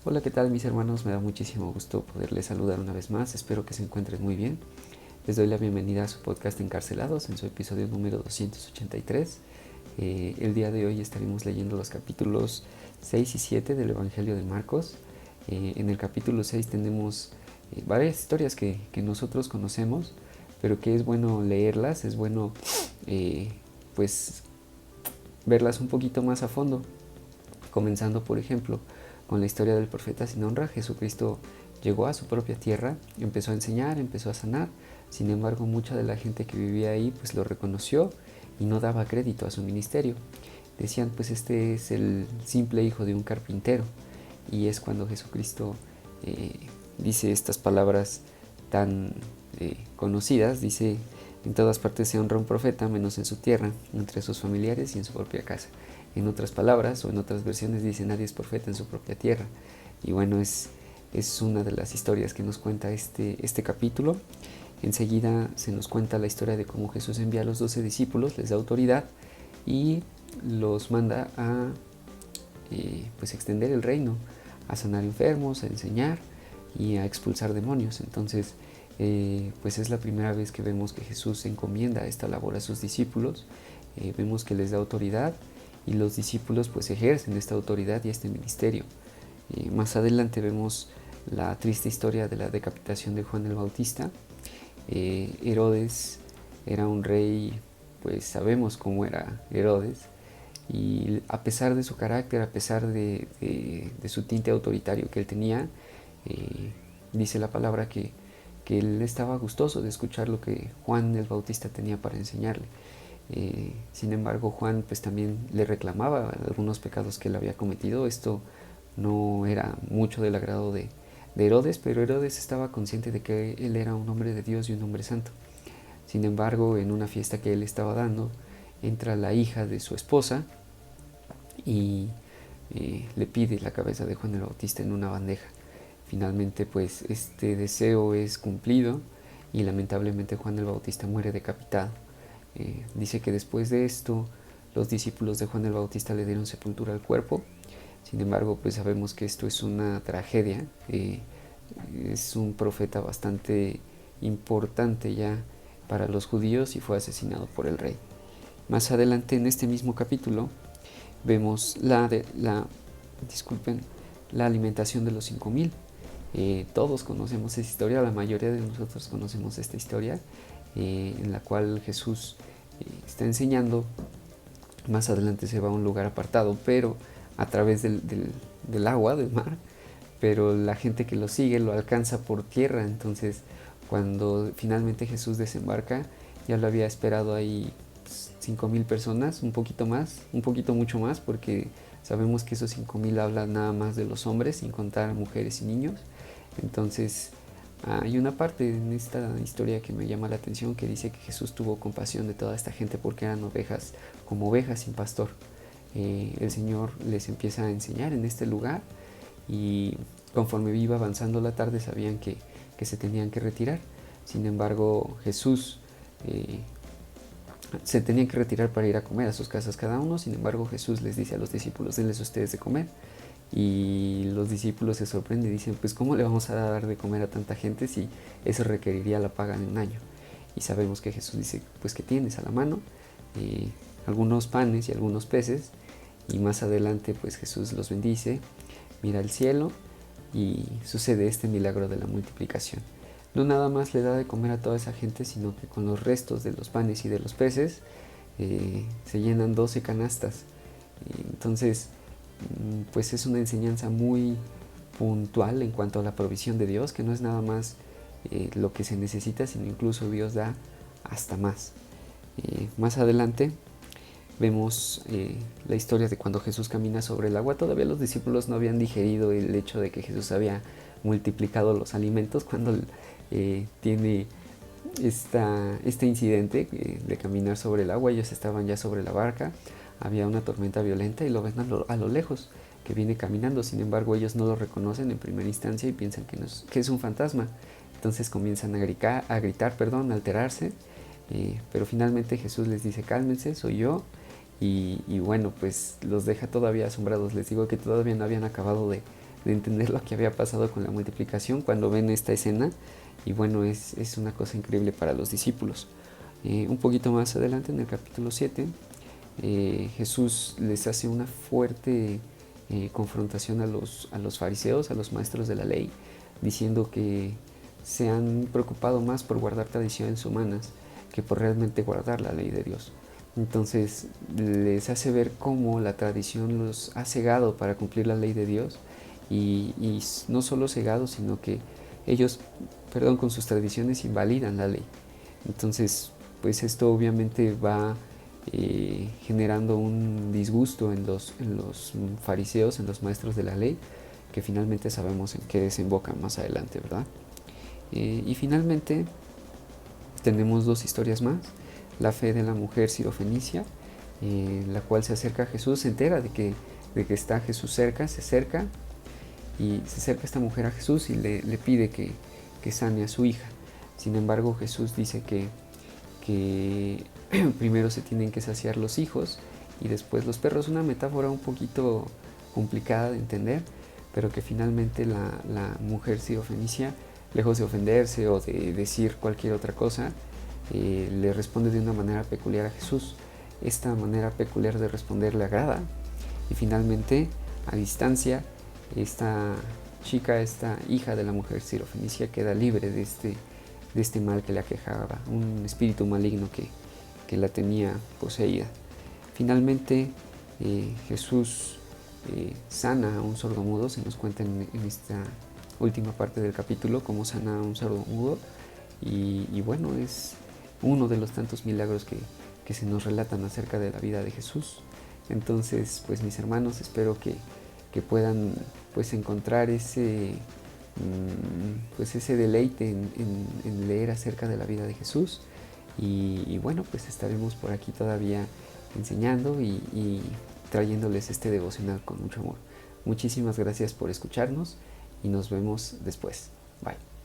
Hola, ¿qué tal mis hermanos? Me da muchísimo gusto poderles saludar una vez más. Espero que se encuentren muy bien. Les doy la bienvenida a su podcast Encarcelados en su episodio número 283. El día de hoy estaremos leyendo los capítulos 6 y 7 del Evangelio de Marcos. En el capítulo 6 tenemos varias historias que nosotros conocemos, pero que es bueno leerlas, es bueno pues verlas un poquito más a fondo. Comenzando, por ejemplo, con la historia del profeta sin honra. Jesucristo llegó a su propia tierra, empezó a enseñar, empezó a sanar. Sin embargo, mucha de la gente que vivía ahí pues lo reconoció y no daba crédito a su ministerio. Decían, pues este es el simple hijo de un carpintero. Y es cuando Jesucristo dice estas palabras tan conocidas. Dice: en todas partes se honra un profeta, menos en su tierra, entre sus familiares y en su propia casa. En otras palabras, o en otras versiones, dice: nadie es profeta en su propia tierra. Y bueno, es una de las historias que nos cuenta este capítulo. Enseguida se nos cuenta la historia de cómo Jesús envía a los 12 discípulos, les da autoridad y los manda a pues extender el reino, a sanar enfermos, a enseñar y a expulsar demonios. Entonces, pues es la primera vez que vemos que Jesús encomienda esta labor a sus discípulos. Vemos que les da autoridad y los discípulos pues ejercen esta autoridad y este ministerio. Más adelante vemos la triste historia de la decapitación de Juan el Bautista. Herodes era un rey, pues sabemos cómo era Herodes, y a pesar de su carácter, a pesar de su tinte autoritario que él tenía, dice la palabra que él estaba gustoso de escuchar lo que Juan el Bautista tenía para enseñarle. Sin embargo, Juan pues también le reclamaba algunos pecados que él había cometido. Esto no era mucho del agrado de Herodes, pero Herodes estaba consciente de que él era un hombre de Dios y un hombre santo. Sin embargo, en una fiesta que él estaba dando, entra la hija de su esposa y le pide la cabeza de Juan el Bautista en una bandeja. Finalmente, pues este deseo es cumplido y lamentablemente Juan el Bautista muere decapitado. Dice que después de esto los discípulos de Juan el Bautista le dieron sepultura al cuerpo. Sin embargo, pues sabemos que esto es una tragedia. Es un profeta bastante importante ya para los judíos y fue asesinado por el rey. Más adelante en este mismo capítulo vemos la alimentación de los 5000. Todos conocemos esa historia, la mayoría de nosotros conocemos esta historia, en la cual Jesús está enseñando. Más adelante se va a un lugar apartado, pero a través del agua, del mar, pero la gente que lo sigue lo alcanza por tierra. Entonces, cuando finalmente Jesús desembarca, ya lo había esperado ahí 5000 personas, un poquito más, un poquito mucho más, porque sabemos que esos 5000 hablan nada más de los hombres, sin contar mujeres y niños. Entonces, hay una parte en esta historia que me llama la atención, que dice que Jesús tuvo compasión de toda esta gente porque eran ovejas, como ovejas sin pastor. El Señor les empieza a enseñar en este lugar y conforme iba avanzando la tarde sabían que se tenían que retirar. Sin embargo, Jesús se tenía que retirar para ir a comer a sus casas cada uno. Sin embargo, Jesús les dice a los discípulos: denles ustedes de comer. Y los discípulos se sorprenden y dicen: pues ¿cómo le vamos a dar de comer a tanta gente si eso requeriría la paga de un año? Y sabemos que Jesús dice: pues ¿qué tienes a la mano? Algunos panes y algunos peces. Y más adelante pues Jesús los bendice, mira al cielo y sucede este milagro de la multiplicación. No nada más le da de comer a toda esa gente, sino que con los restos de los panes y de los peces se llenan 12 canastas. Entonces, pues es una enseñanza muy puntual en cuanto a la provisión de Dios, que no es nada más lo que se necesita, sino incluso Dios da hasta más. Más adelante vemos la historia de cuando Jesús camina sobre el agua. Todavía los discípulos no habían digerido el hecho de que Jesús había multiplicado los alimentos cuando tiene este incidente de caminar sobre el agua. Ellos estaban ya sobre la barca, había una tormenta violenta y lo ven a lo lejos que viene caminando. Sin embargo, ellos no lo reconocen en primera instancia y piensan que es un fantasma. Entonces comienzan a gritar, a alterarse, pero finalmente Jesús les dice: cálmense, soy yo. Y bueno, pues los deja todavía asombrados. Les digo que todavía no habían acabado de de entender lo que había pasado con la multiplicación cuando ven esta escena. Y bueno, es una cosa increíble para los discípulos. Un poquito más adelante, en el capítulo 7, Jesús les hace una fuerte confrontación a los fariseos, a los maestros de la ley, diciendo que se han preocupado más por guardar tradiciones humanas que por realmente guardar la ley de Dios. Entonces les hace ver cómo la tradición los ha cegado para cumplir la ley de Dios, y no solo cegado, sino que ellos, con sus tradiciones invalidan la ley. Entonces, pues esto obviamente va generando un disgusto en los fariseos, en los maestros de la ley, que finalmente sabemos en qué desembocan más adelante, ¿verdad? Y finalmente tenemos dos historias más. La fe de la mujer sirofenicia, la cual se acerca a Jesús, se entera de que está Jesús cerca, se acerca esta mujer a Jesús y le pide que sane a su hija. Sin embargo, Jesús dice que primero se tienen que saciar los hijos y después los perros. Una metáfora un poquito complicada de entender, pero que finalmente la mujer sirofenicia, lejos de ofenderse o de decir cualquier otra cosa, le responde de una manera peculiar a Jesús. Esta manera peculiar de responder le agrada, y finalmente, a distancia, esta chica, esta hija de la mujer sirofenicia, queda libre de este mal que la aquejaba, un espíritu maligno que la tenía poseída. Finalmente, Jesús sana a un sordomudo. Se nos cuenta en esta última parte del capítulo cómo sana a un sordomudo, y bueno, es uno de los tantos milagros que se nos relatan acerca de la vida de Jesús. Entonces, pues mis hermanos, espero que puedan pues encontrar ese deleite en leer acerca de la vida de Jesús, y bueno, pues estaremos por aquí todavía enseñando y trayéndoles este devocional con mucho amor. Muchísimas gracias por escucharnos y nos vemos después. Bye.